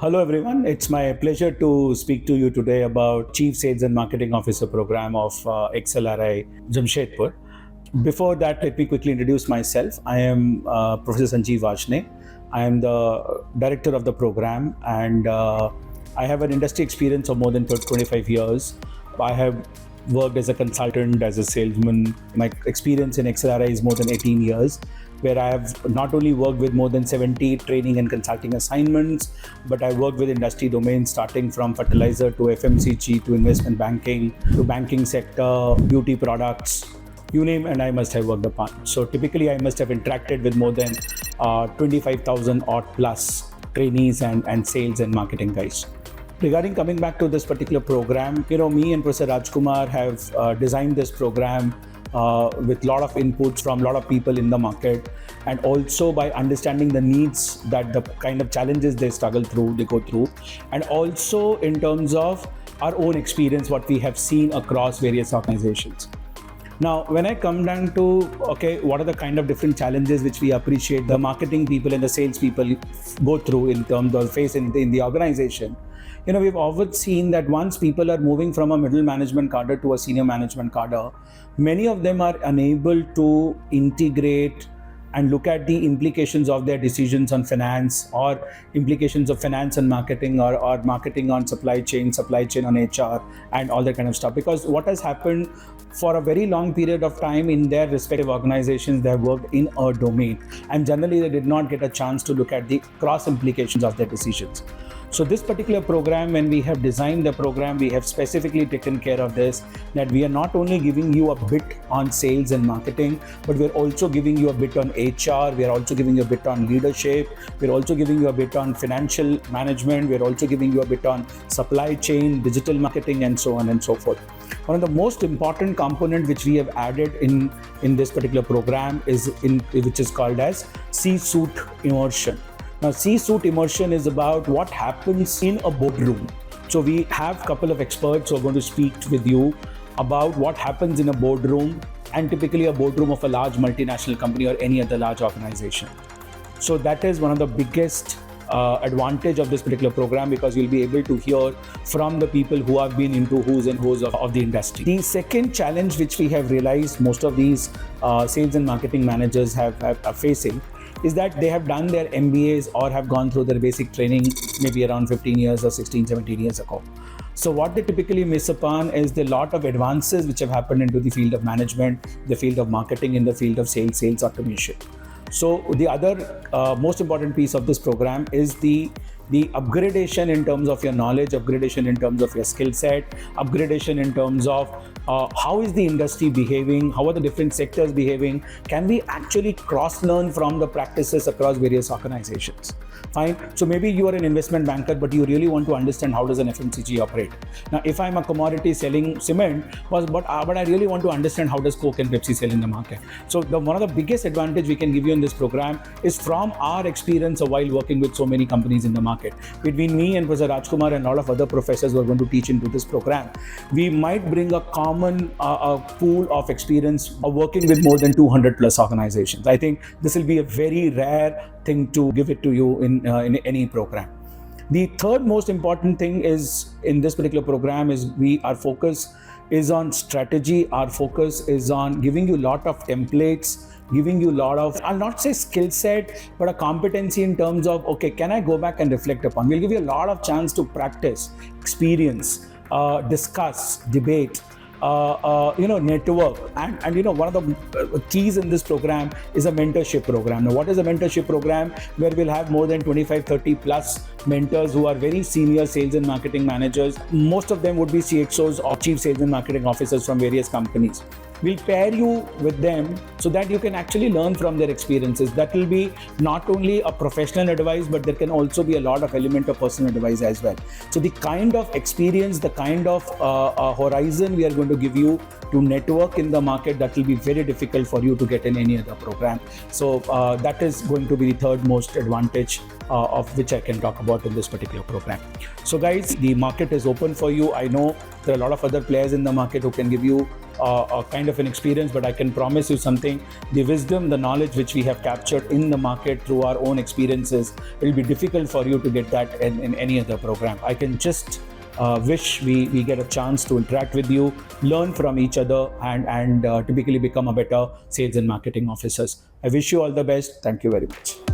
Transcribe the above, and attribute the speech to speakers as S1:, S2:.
S1: Hello everyone. It's my pleasure to speak to you today about Chief Sales and Marketing Officer program of XLRI Jamshedpur. Before that, let me quickly introduce myself. I am Professor Sanjeev Vashne. I am the director of the program, and I have an industry experience of more than 25 years. I have worked as a consultant, as a salesman. My experience in XLRI is more than 18 years, where I have not only worked with more than 70 training and consulting assignments, but I worked with industry domains starting from fertilizer to FMCG to investment banking to banking sector, beauty products, you name, and I must have worked upon. So typically I must have interacted with more than 25,000 odd plus trainees and sales and marketing guys. Regarding coming back to this particular program, me and Professor Rajkumar have designed this program with a lot of inputs from a lot of people in the market, and also by understanding the needs, that the kind of challenges they go through, and also in terms of our own experience, what we have seen across various organizations. Now, when I come down to, what are the kind of different challenges which we appreciate the marketing people and the sales people go through in terms of face in the organization, we've often seen that once people are moving from a middle management cadre to a senior management cadre, many of them are unable to integrate and look at the implications of their decisions on finance, or implications of finance and marketing, or marketing on supply chain on HR, and all that kind of stuff. Because what has happened for a very long period of time in their respective organizations, they have worked in a domain, and generally they did not get a chance to look at the cross implications of their decisions. So this particular program, when we have designed the program, we have specifically taken care of this, that we are not only giving you a bit on sales and marketing, but we're also giving you a bit on HR, we're also giving you a bit on leadership, we're also giving you a bit on financial management, we're also giving you a bit on supply chain, digital marketing, and so on and so forth. One of the most important component which we have added in this particular program which is called as C-suite immersion. Now, C-suite immersion is about what happens in a boardroom. So we have a couple of experts who are going to speak with you about what happens in a boardroom, and typically a boardroom of a large multinational company or any other large organization. So that is one of the biggest advantage of this particular program, because you'll be able to hear from the people who have been into who's and who's of the industry. The second challenge which we have realized most of these sales and marketing managers are facing is that they have done their MBAs or have gone through their basic training maybe around 15 years or 16, 17 years ago. So what they typically miss upon is the lot of advances which have happened into the field of management, the field of marketing, in the field of sales automation. So the other most important piece of this program is the upgradation in terms of your knowledge, upgradation in terms of your skill set, upgradation in terms of how is the industry behaving, how are the different sectors behaving, can we actually cross-learn from the practices across various organizations. Fine. So maybe you are an investment banker, but you really want to understand how does an FMCG operate. Now, if I'm a commodity selling cement, but I really want to understand how does Coke and Pepsi sell in the market. So one of the biggest advantage we can give you in this program is from our experience of while working with so many companies in the market. Between me and Professor Rajkumar and a lot of other professors who are going to teach into this program, we might bring a common pool of experience of working with more than 200 plus organizations. I think this will be a very rare thing to give it to you in any program. The third most important thing is in this particular program is our focus is on strategy. Our focus is on giving you a lot of templates, giving you a lot of, I'll not say skill set, but a competency in terms of, can I go back and reflect upon? We'll give you a lot of chance to practice, experience, discuss, debate, network, and one of the keys in this program is a mentorship program. Now, what is a mentorship program? Where we'll have more than 25, 30 plus mentors who are very senior sales and marketing managers. Most of them would be CXOs or chief sales and marketing officers from various companies. We'll pair you with them so that you can actually learn from their experiences. That will be not only a professional advice, but there can also be a lot of element of personal advice as well. So the kind of experience, the kind of horizon we are going to give you to network in the market, that will be very difficult for you to get in any other program. So that is going to be the third most advantage of which I can talk about in this particular program. So guys, the market is open for you. I know There are a lot of other players in the market who can give you a kind of an experience, but I can promise you something: the wisdom, the knowledge which we have captured in the market through our own experiences, it will be difficult for you to get that in any other program. I can just wish we get a chance to interact with you, learn from each other, and typically become a better sales and marketing officers. I wish you all the best. Thank you very much.